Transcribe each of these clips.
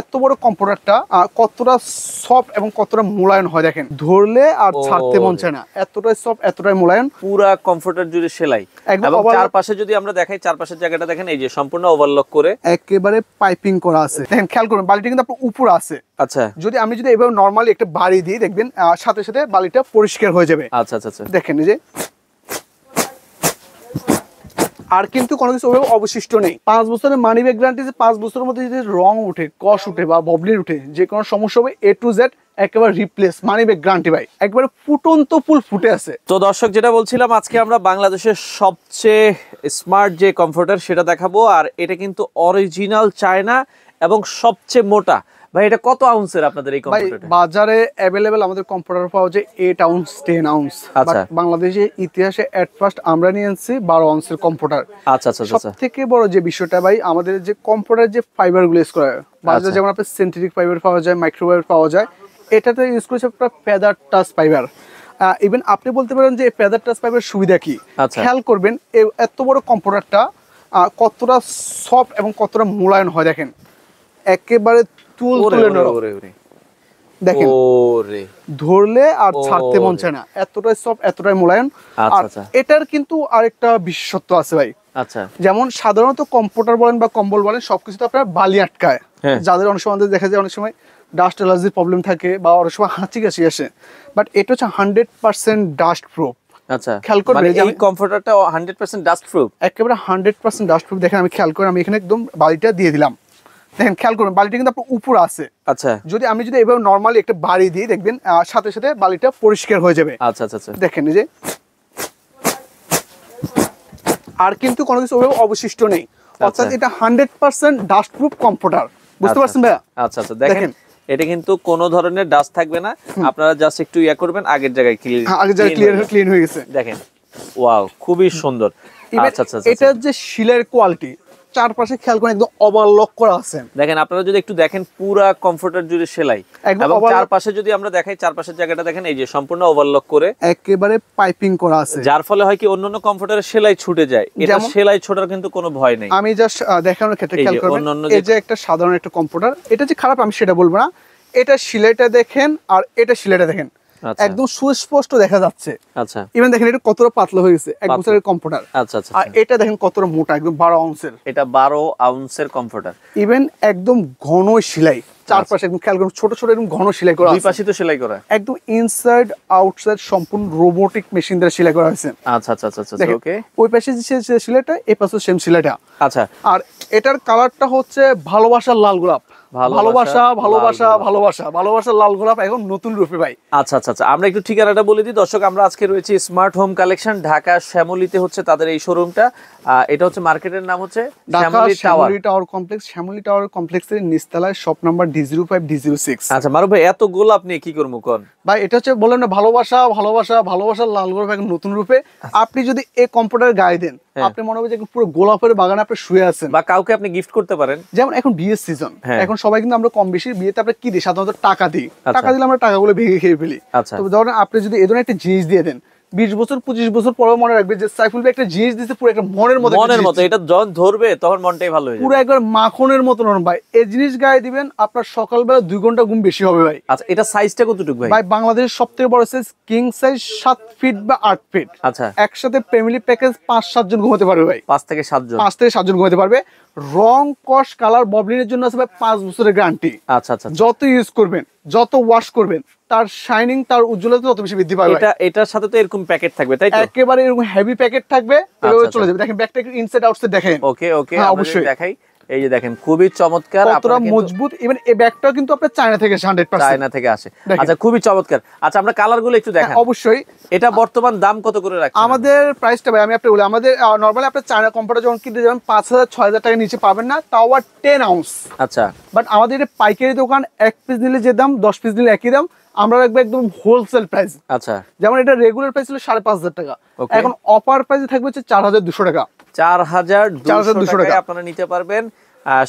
এত বড় কম্পিউটারটা কতটা সফট এবং কতটা মোলায়েম হয় দেখেন, ধরলে আর ছাড়তে মন চায় না, এতটাই সফট এতটাই মোলায়েম। পুরা কমফোর্টার জুড়ে সেলাই এবং চারপাশে যদি আমরা দেখাই, চারপাশের জায়গাটা দেখেন, এই যে সম্পূর্ণ ওভারলক করে একেবারে পাইপিং করা আছে। দেখেন খেয়াল করুন, বালিটা কিন্তু আপনার উপরে আছে। আচ্ছা, আমি যদি এভাবে নরমালি একটা বাড়ি দিই দেখবেন সাথে সাথে বালিটা পরিষ্কার হয়ে যাবে। আচ্ছা আচ্ছা, দেখেন এই যে আর কিন্তু কোনো কিছু অবশিষ্ট নেই। 5 বছরের মানি ব্যাক গ্যারান্টি, 5 বছরের মধ্যে যদি রং উঠে, কষ উঠে বা ববলিন উঠে, যে কোনো সমস্যা হবে A to Z একেবারে রিপ্লেস, মানি ব্যাক গ্যারান্টি ভাই, একবারে ফুটন্ত ফুল ফুটে আছে। তো দর্শক, যেটা বলছিলাম, আজকে আমরা বাংলাদেশের সবচেয়ে স্মার্ট যে কমফোর্টার সেটা দেখাবো। আর এটা কিন্তু অরিজিনাল চায়না এবং সবচেয়ে মোটা। ভাই এটা কত আউন্সের আপনাদের এই কম্পিউটারটা? বাজারে अवेलेबल আমাদের কম্পিউটার পাওয়া যায় 8 আউন্স 10 আউন্স। আচ্ছা, বাংলাদেশের ইতিহাসে এট ফার্স্ট আমরা নিয়ে আনছি 12 আউন্সের কম্পিউটার। আচ্ছা আচ্ছা, সবথেকে বড় যে বিষয়টা ভাই, আমাদের যে কম্পিউটার যে ফাইবার গুলো ইউজ করা হয় বাজারে, যেমন আপনার সিনথেটিক ফাইবার পাওয়া যায়, মাইক্রোফাইবার পাওয়া যায়, এটাতে ইউজ করেছে আপনার ফেদার টাচ ফাইবার। ইভেন আপনি বলতে পারেন যে ফেদার টাচ ফাইবার সুবিধা কি। খেয়াল করবেন এত বড় কম্পিউটারটা কতটা সফট এবং কতটা মোলায়েম হয় দেখেন, একেবারে দেখেন, ধরলে আর ছাড়তে মন চায় না, এতটাই সফট এতটাই মোলায়েম। আর এটার কিন্তু আরেকটা বিশেষত্ব আছে ভাই। আচ্ছা, যেমন সাধারণত কম্পিউটার বলেন বা কম্বল বলেন সবকিছুতে আপনার বালি আটকায়, যাদের অনেক সময় দেখা যায় অনেক সময় ডাস্ট অ্যালার্জির প্রবলেম থাকে বা অনেক সময় হাঁচি কাশি আসে, বাট এটা হচ্ছে 100% ডাস্ট প্রুফ। আচ্ছা, খেয়াল করবেন এই কমফোর্টারটা 100% ডাস্ট প্রুফ, একেবারে 100% ডাস্ট প্রুফ। দেখেন আমি খেয়াল করি, আমি এখানে একদম বালিটা দিয়ে দিলাম, দেখেন খেয়াল করবেন বালিটা কিন্তু আপনার উপরে আছে। আচ্ছা, আমি যদি এভাবে নরমালি একটা বাড়ি দিই দেখবেন সাথে সাথে বালিটা পরিষ্কার হয়ে যাবে। আচ্ছা আচ্ছা, দেখেন এই যে আর কিন্তু কোনো কিছু অবশিষ্ট নেই, অর্থাৎ এটা 100% ডাস্ট প্রুফ কম্পিউটার। বুঝতে পারছেন ভাইয়া? আচ্ছা আচ্ছা, দেখেন এটা কিন্তু কোনো ধরনের ডাস্ট থাকবে না, আপনারা জাস্ট একটু করবেন, আগের জায়গায় ক্লিন হয়ে গেছে। দেখেন, ওয়াও, খুবই সুন্দর। আচ্ছা আচ্ছা, এটা যে শিলের কোয়ালিটি, চারপাশে খেয়াল করে একদম ওভারলক করা আছে। দেখেন, আপনারা যদি একটু দেখেন, পুরা কমফোর্টার জুড়ে সেলাই এবং চারপাশে যদি আমরা দেখাই, চারপাশের জায়গাটা দেখেন, এই যে সম্পূর্ণ ওভারলক করে একেবারে পাইপিং করা আছে, যার ফলে হয় কি অন্যান্য কমফোর্টারের সেলাই ছুটে যায়, এটা সেলাই ছোটার কিন্তু কোনো ভয় নেই। আমি জাস্ট দেখানোর ক্ষেত্রে খেয়াল করবেন, এই যে একটা সাধারণ একটা কম্পিউটার, এটা যে খারাপ আমি সেটা বলবো না, এটা সেলাইটা দেখেন আর এটা সেলাইটা দেখেন, একদম সুস্পষ্ট দেখা যাচ্ছে। আচ্ছা, ইভেন দেখেন এটা কতটা পাতলা হয়ে গেছে, 1 বছরের কম্পিউটার। আচ্ছা আচ্ছা, আর এটা দেখেন কতটা মোটা, একদম 12 আউন্সের। এটা 12 আউন্সের কম্পিউটার, ইভেন একদম ঘন সেলাই, চারপাশে একদম খেয়াল করুন, ছোট ছোট এরকম ঘন সেলাই করা, দুই পাশে তো সেলাই করা, একদম ইনসাইড আউটসাইড সম্পূর্ণ রোবোটিক মেশিন দ্বারা সেলাই করা হয়েছে। আচ্ছা আচ্ছা আচ্ছা, ওকে, ওই পাশে যে সেলাইটা, এই পাশে সেম সেলাইটা। আচ্ছা, আর এটার কালারটা হচ্ছে ভালোবাসার লাল গোলাপ, ভালোবাসা ভালোবাসা ভালোবাসা ভালোবাসার লাল গোলাপ, এখন নতুন রূপে ভাই। আচ্ছা আচ্ছা আচ্ছা, আমরা একটু ঠিকানাটা বলে দিই দর্শক। আমরা আজকে রয়েছে স্মার্ট হোম কালেকশন, ঢাকা শ্যামলীতে হচ্ছে তাদের এই শোরুমটা। এটা হচ্ছে মার্কেটের নাম হচ্ছে Shyamoli tower complex. Shyamoli tower কমপ্লেক্সের নিচতলায় শপ নাম্বার D05 D06। আচ্ছা মারুফ ভাই, এত গোলাপ নিয়ে কি করবো কোন ভাই? এটা হচ্ছে বললাম না, ভালোবাসা ভালোবাসা ভালোবাসার লাল গোলাপ, এখন নতুন রূপে। আপনি যদি এই কম্পিউটার গায়ে দেন, আপনি মনে হবে যে পুরো গোলাপের বাগানে আপনি শুয়ে আছেন, বা কাউকে আপনি গিফট করতে পারেন। যেমন এখন বিয়ের সিজন, এখন সবাই কিন্তু আমরা কম বেশি বিয়েতে আমরা কি দিই, সাধারণত টাকা দিই। টাকা দিলে আমরা টাকাগুলো ভেঙে খেয়ে ফেলি। তবে ধরেন আপনি যদি এই ধরনের একটা জিনিস দিয়ে দেন, 20 বছর 25 বছর পরেও মনে রাখবে যে সাইফুল ভাই একটা জিনিস দিতে, পুরো একটা মনের মতো, এটা যখন ধরবে তখন মনটাই ভালো হয়ে যাবে, পুরো একবার মাখনের মতো নরম ভাই। এই জিনিস গায়ে দিবেন, আপনার সকালবেলা 2 ঘন্টা ঘুম বেশি হবে ভাই। আচ্ছা, এটা সাইজটা কতটুকু ভাই? ভাই বাংলাদেশের সবথেকে বড় সাইজ কিং সাইজ 7 ফিট বা 8 ফিট। আচ্ছা, একসাথে ফ্যামিলি প্যাকেজ 5-7 জন ঘুমাতে পারবে ভাই। 5 থেকে 7 জন ঘুমাতে পারবে। রং কস কালার ববলিনের জন্য আছে ভাই 5 বছরের গ্যারান্টি। আচ্ছা আচ্ছা, যত ইউজ করবেন, যত ওয়াশ করবেন, তার শাইনিং, তার উজ্জ্বলতা তত বেশি বৃদ্ধি পাবে। এটার সাথে তো এরকম প্যাকেট থাকবে, তাই তো? একেবারে এরকম হেভি প্যাকেট থাকবে, এভাবে চলে যাবে। দেখেন ব্যাকটা ইনসাইড আউটসাইড দেখেন। ওকে ওকে, অবশ্যই দেখাই। এই যে দেখেন, খুবই চমৎকার, কতটা মজবুত। ইভেন এই ব্যাগটাও কিন্তু আপনার চায়না থেকে আসে, 100% চায়না থেকে আসে। আচ্ছা, খুবই চমৎকার। আচ্ছা, আমরা কালারগুলো একটু দেখান। অবশ্যই। এটা বর্তমান দাম কত করে রাখছেন? আমাদের প্রাইসটা ভাই আমি আপনাকে বলি, আমাদের নরমালি আপনি চায়না কম্পিউটার যখন কিনতে যাবেন 5000-6000 টাকা নিচে পাবেন না, তাও আর 10 আউন্স। আচ্ছা, বাট আমাদের এটা পাইকারি দোকান, 1 পিস নিলে যে দাম, 10 পিস নিলে একই দাম। আমরা রাখবো একদম হোলসেল প্রাইস। আচ্ছা, যেমন এটা রেগুলার প্রাইস ছিল 5500 টাকা, এখন অফার প্রাইসে থাকবে হচ্ছে 4200 টাকা। 4200 টাকা আপনারা নিতে পারবেন।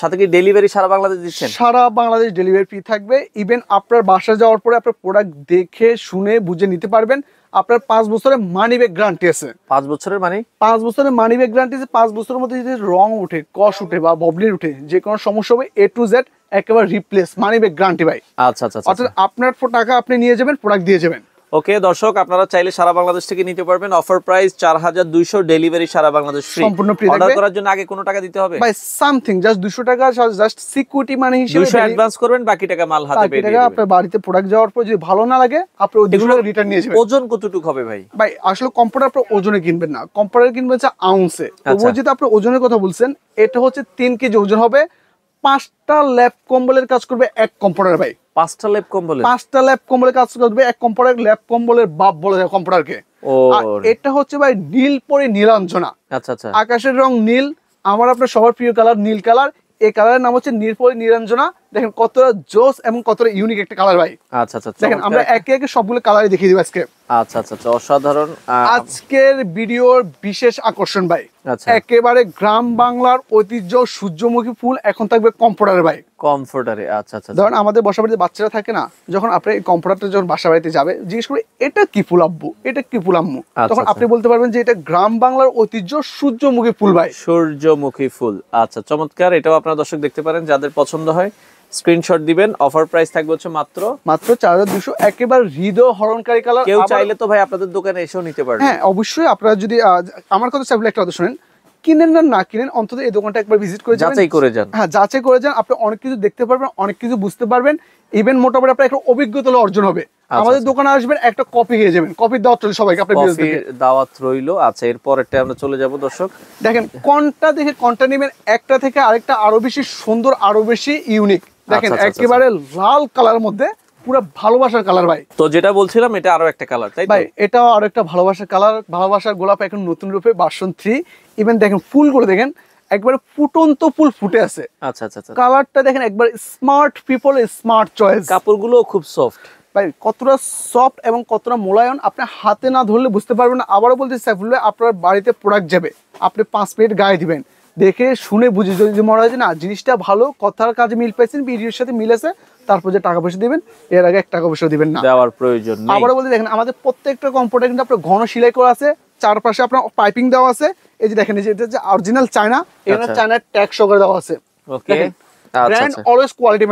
সাথে কি ডেলিভারি সারা বাংলাদেশ দিচ্ছেন? সারা বাংলাদেশ ডেলিভারি ফ্রি থাকবে। ইভেন আপনার বাসা যাওয়ার পরে আপনার প্রোডাক্ট দেখে শুনে বুঝে নিতে পারবেন। আপনার 5 বছরের মানি ব্যাক গ্যারান্টি আছে। 5 বছরের মানে 5 বছরের মানি ব্যাক গ্যারান্টি আছে। 5 বছরের মধ্যে যদি রং উঠে, কস উঠে বা ববলিন উঠে, যে কোনো সমস্যা হবে A to Z একেবারে রিপ্লেস, মানি ব্যাক গ্যারান্টি ভাই। আচ্ছা আচ্ছা অর্থাৎ আপনার টাকা আপনি নিয়ে যাবেন, প্রোডাক্ট দিয়ে যাবেন। ওকে দর্শক, আপনারা চাইলে সারা বাংলাদেশ থেকে নিতে পারবেন। অফার প্রাইস 4200, ডেলিভারি সারা বাংলাদেশ ফ্রি। সম্পূর্ণ ফ্রি অর্ডার থাকবে। করার জন্য আগে কোনো টাকা দিতে হবে ভাই সামথিং জাস্ট 200 টাকা, জাস্ট সিকিউরিটি মানি হিসেবে 200 অ্যাডভান্স করবেন, বাকি টাকা মাল হাতে পেয়ে টাকা দিবেন। আপনার বাড়িতে প্রোডাক্ট যাওয়ার পর যদি ভালো না লাগে আপনি ওই 200 টাকা রিটার্ন নিয়ে যাবেন। ওজন কতটুকু হবে ভাই? ভাই আসলে কম্পিউটার আপনি ওজনে কিনবেন না, কম্পিউটার কিনবেন হচ্ছে আউন্সে। তবুও যদি আপনি ওজনের কথা বলছেন, এটা হচ্ছে 3 কেজি ওজন হবে। 5টা ল্যাপ কম্বলের কাজ করবে এক কম্পিউটার ভাই। 5টা ল্যাপ কম্বল? 5টা ল্যাপ কম্বলের কাজ করবে এক কম্পিউটার। ল্যাপ কম্বলের বাপ বলা যায় কম্পিউটারকে। আর এটা হচ্ছে ভাই নীল পরে নীলাঞ্জনা। আচ্ছা আচ্ছা, আকাশের রং নীল, আমার আপনার সবার প্রিয় কালার নীল কালার। এই কালারের নাম হচ্ছে নীল পরে নীলাঞ্জনা। দেখেন কতটা জোস এবং কতটা ইউনিক একটা কালার ভাই। আচ্ছা আচ্ছা, দেখেন আমরা একে একে সবগুলো কালারই দেখিয়ে দিব আজকে। আচ্ছা আচ্ছা, অসাধারণ। আজকের ভিডিওর বিশেষ আকর্ষণ ভাই, একেবারে গ্রাম বাংলার ঐতিহ্য সূর্যমুখী ফুল এখন থাকবে কম্পিউটারে ভাই। কমফোর্টারে? আচ্ছা আচ্ছা, ধরুন আমাদের বাসা বাড়িতে বাচ্চারা থাকে না, যখন আপনি এই কম্পিউটারটা যখন বাসা বাড়িতে যাবে, জিজ্ঞেস করে এটা কি ফুল আব্বু, এটা কি ফুল আম্মু, তখন আপনি বলতে পারবেন যে এটা গ্রাম বাংলার ঐতিহ্য সূর্যমুখী ফুল ভাই। সূর্যমুখী ফুল, আচ্ছা চমৎকার। এটাও আপনারা দর্শক দেখতে পারেন, যাদের পছন্দ হয় স্ক্রিনশট দিবেন। অফার প্রাইস থাকবে হচ্ছে মাত্র 4200, একেবারে হৃদয় হরণকারী কালার। কেউ চাইলে তো ভাই আপনাদের দোকানে এসেও নিতে পারবেন। হ্যাঁ অবশ্যই, আপনারা যদি আমার কথা চাইলে একটা কথা শুনেন, কিনেন না কিনেন, অন্তত এই দোকানটা একবার ভিজিট করে যাচাই করে যান। হ্যাঁ যাচাই করে যান, আপনি অনেক কিছু দেখতে পারবেন, অনেক কিছু বুঝতে পারবেন। ইভেন মোটামুটি আপনার একটা অভিজ্ঞতা অর্জন হবে। আমাদের দোকানে আসবেন, একটা কপি খেয়ে যাবেন। কপির দাওয়াত রইল সবাইকে, আপনার দাওয়াত রইল। আচ্ছা এরপরেরটা আমরা চলে যাব দর্শক। দেখেন কোনটা দেখে কোনটা নেবেন, একটা থেকে আরেকটা আরো বেশি সুন্দর, আরো বেশি ইউনিক। দেখেন একেবারে লাল কালারের মধ্যে পুরো ভালোবাসার কালার ভাই। তো যেটা বলছিলাম, এটা আরো একটা কালার, তাই ভাই এটাও আরো একটা ভালোবাসার কালার। ভালোবাসার গোলাপ এখন নতুন রূপে ভার্সন 3। ইভেন দেখেন ফুলগুলো দেখেন একবারে ফুটন্ত ফুল ফুটে আছে। আচ্ছা আচ্ছা, কালারটা দেখেন একবার স্মার্ট পিপল স্মার্ট চয়েস। কাপড়গুলো খুব সফট ভাই, কতটা সফট এবং কতটা মোলায়ম আপনি হাতে না ধরলে বুঝতে পারবেন না। আবারও বলতে সাইফুল ভাই, আপনার বাড়িতে প্রোডাক্ট যাবে, আপনি 5 মিনিট গায়ে দিবেন, দেখে শুনে বুঝে যদি মনে হয় যে না জিনিসটা ভালো, কথার কাজে মিল পাইছেন, ভিডিওর সাথে মিল আছে, তারপর যে টাকা পয়সা দিবেন, এর আগে 1 টাকা পয়সা দিবেন না, দেওয়ার প্রয়োজন নেই। আবারও বলতে দেখেন আমাদের প্রত্যেকটা কম্পিউটার কিন্তু আপনার ঘন সেলাই করা আছে, চারপাশে আপনার পাইপিং দেওয়া আছে। এই যে দেখেন, এই যে এটা যে অরিজিনাল চায়না, এখানে চায়নার ট্যাগ সহকারে দেওয়া আছে। ওকে, ব্র্যান্ড অলওয়েজ কোয়ালিটি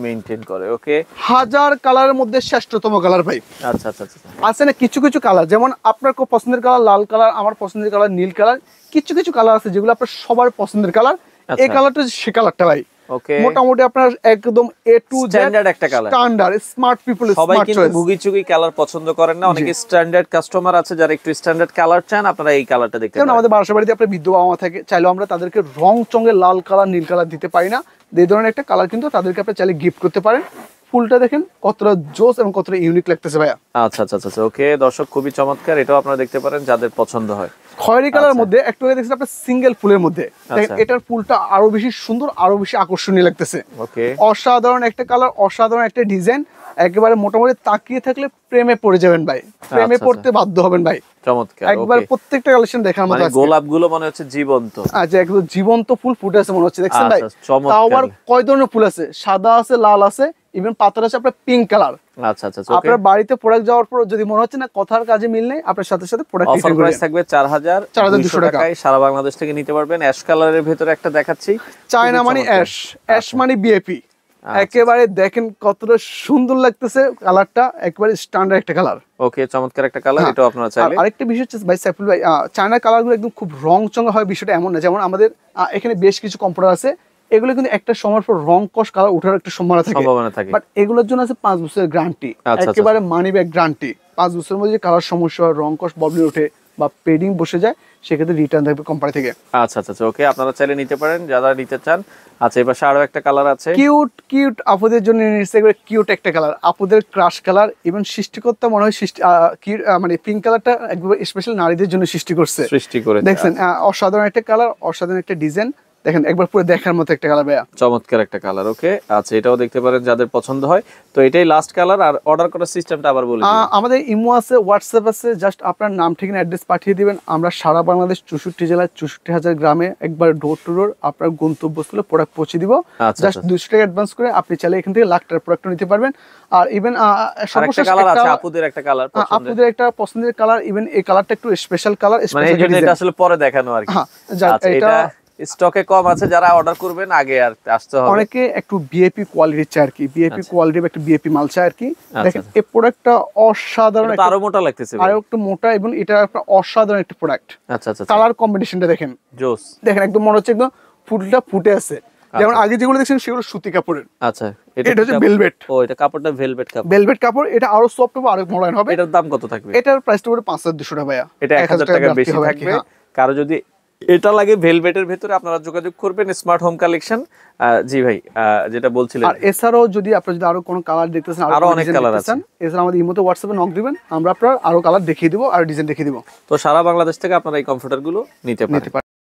মেইনটেইন করে, ওকে। হাজার কালারের মধ্যে শ্রেষ্ঠতম কালার ভাই। আচ্ছা আচ্ছা, আছে না কিছু কিছু কালার, যেমন আপনার খুব পছন্দের কালার লাল কালার, আমার পছন্দের কালার নীল কালার। কিছু কিছু কালার আছে যেগুলো আপনার সবার পছন্দের কালার। এই কালারটা সে কালারটা ভাই মোটামুটি আপনার একদম A to Z স্ট্যান্ডার্ড একটা কালার, স্ট্যান্ডার্ড স্মার্ট পিপল সবাই স্মার্ট কিন্তু চয়েস। ভুগিচুগি কালার পছন্দ করেন না, অনেকে স্ট্যান্ডার্ড কাস্টমার আছে যারা একটু স্ট্যান্ডার্ড কালার চান, আপনারা এই কালারটা দেখতে পারেন। আমাদের বাসা বাড়িতে আপনার বৃদ্ধ বাবা মা থাকে, চাইলেও আমরা তাদেরকে রং চঙে লাল কালার নীল কালার দিতে পারি না। এই ধরনের একটা কালার কিন্তু তাদেরকে আপনি চাইলে গিফট করতে পারেন। ফুলটা দেখেন কতটা জোস এবং কতটা ইউনিক লাগতেছে ভাইয়া। আচ্ছা আচ্ছা আচ্ছা, ওকে দর্শক, খুবই চমৎকার। এটাও আপনারা দেখতে পারেন যাদের পছন্দ হয়। খয়েরি কালার মধ্যে একটু আগে দেখছেন আপনার সিঙ্গেল ফুলের মধ্যে, এটার ফুলটা আরো বেশি সুন্দর, আরো বেশি আকর্ষণীয় লাগতেছে। ওকে, অসাধারণ একটা কালার, অসাধারণ একটা ডিজাইন। একেবারে মোটামুটি তাকিয়ে থাকলে প্রেমে পড়ে যাবেন ভাই, প্রেমে পড়তে বাধ্য হবেন ভাই। চমৎকার, একবার প্রত্যেকটা কালেকশন দেখার মতো আছে। গোলাপগুলো মনে হচ্ছে জীবন্ত। আচ্ছা, একদম জীবন্ত ফুল ফুটে আছে মনে হচ্ছে, দেখছেন ভাই। চমৎকার। তাও আবার কয় ধরনের ফুল আছে, সাদা আছে, লাল আছে, ইভেন পাতার আছে আপনার পিঙ্ক কালার। আচ্ছা আচ্ছা, আপনার বাড়িতে প্রোডাক্ট যাওয়ার পর যদি মনে হচ্ছে না কথার কাজে মিল নেই, আপনার সাথে সাথে প্রোডাক্ট অফার প্রাইস থাকবে 4200 টাকায়, সারা বাংলাদেশ থেকে নিতে পারবেন। অ্যাশ কালারের ভিতরে একটা দেখাচ্ছি, চায়না মানে অ্যাশ, অ্যাশ মানে বিএপি। একেবারে দেখেন কতটা সুন্দর লাগতেছে কালারটা, একেবারে স্ট্যান্ডার্ড একটা কালার। ওকে, চমৎকার একটা কালার, এটাও আপনারা চাইলে। আরেকটা বিষয় হচ্ছে ভাই সাইফুল ভাই, চায়না কালারগুলো একদম খুব রং চঙা হয়, বিষয়টা এমন না। যেমন আমাদের এখানে বেশ কিছু কম্পিউটার আছে, এগুলো কিন্তু একটা সময় পর রং কস কালার ওঠার একটা সম্ভাবনা থাকে, বাট এগুলোর জন্য আছে 5 বছরের গ্যারান্টি, একেবারে মানি ব্যাক গ্যারান্টি। 5 বছরের মধ্যে কালার সমস্যা হয়, রং কস ববলি ওঠে বা পেডিং বসে যায়, সেক্ষেত্রে রিটার্ন থাকবে কোম্পানি থেকে। আচ্ছা আচ্ছা, ওকে, আপনারা চাইলে নিতে পারেন যারা নিতে চান। আচ্ছা, এবার আরো একটা কালার আছে, কিউট কিউট আপুদের জন্য নিচ্ছে, একবারে কিউট একটা কালার, আপুদের ক্রাশ কালার। ইভেন সৃষ্টিকর্তা মনে হয় মানে পিঙ্ক কালারটা একবার স্পেশাল নারীদের জন্য সৃষ্টি করে। দেখছেন অসাধারণ একটা কালার, অসাধারণ একটা ডিজাইন, দেখেন একবার পুরো দেখার মতো একটা কালার ভাইয়া। চমৎকার একটা কালার। ওকে, আচ্ছা এটাও দেখতে পারেন যাদের পছন্দ হয়। তো এটাই লাস্ট কালার। আর অর্ডার করার সিস্টেমটা আবার বলে দিন। আমাদের ইমো আছে, হোয়াটসঅ্যাপ আছে, জাস্ট আপনার নাম ঠিকানা অ্যাড্রেস পাঠিয়ে দিবেন। আমরা সারা বাংলাদেশ 64 জেলায় 64,000 গ্রামে একবার ডোর টু ডোর আপনার গন্তব্যস্থলে প্রোডাক্ট পৌঁছে দিব। জাস্ট 200 টাকা অ্যাডভান্স করে আপনি চাইলে এখান থেকে লাখ টাকার প্রোডাক্ট নিতে পারবেন। আর ইভেন সর্বশেষ কালার আছে আপুদের একটা কালার পছন্দের, আপুদের একটা পছন্দের কালার, ইভেন এই কালারটা একটু স্পেশাল কালার, মানে এই জন্য এটা আসলে পরে দেখানো আর কি। আচ্ছা, এটা স্টকে কম আছে, যারা অর্ডার করবেন আগে আর আসতে হবে। অনেকে একটু ভিআইপি কোয়ালিটির চাই আর কি, ভিআইপি কোয়ালিটির একটা ভিআইপি মাল চাই আর কি। দেখেন এই প্রোডাক্টটা অসাধারণ, এটা আরো মোটা লাগতেছে, আরো একটু মোটা, এবং এটা একটা অসাধারণ একটা প্রোডাক্ট। আচ্ছা আচ্ছা, কালার কম্বিনেশনটা দেখেন, জোস। দেখেন একদম মনে হচ্ছে একদম ফুলটা ফুটে আছে। যেমন আগে যেগুলো দেখছেন সেগুলো সুতি কাপড়ের। আচ্ছা, এটা হচ্ছে ভেলভেট। ও, এটা কাপড়টা ভেলভেট কাপড়। ভেলভেট কাপড়, এটা আরো সফট হবে, আরো মোলায়েম হবে। এটার দাম কত থাকবে? এটার প্রাইসটা পড়বে 5,200 টাকা ভাইয়া। এটা 1000 টাকা বেশি থাকবে। কারো যদি এটা লাগে ভেলভেটের ভিতরে, আপনারা যোগাযোগ করবেন স্মার্ট হোম কালেকশন। জি ভাই, যেটা বলছিলেন। আর এছাড়াও যদি আপনারা যদি আরো কোনো কালার দেখতেছেন, আরো অনেক কালার আছে, এছাড়া আমাদের ইমোতে হোয়াটসঅ্যাপে নক দিবেন, আমরা আপনার আরো কালার দেখিয়ে দিব আর ডিজাইন দেখিয়ে দিব। তো সারা বাংলাদেশ থেকে আপনারা এই কমফোর্টার গুলো নিতে পারেন।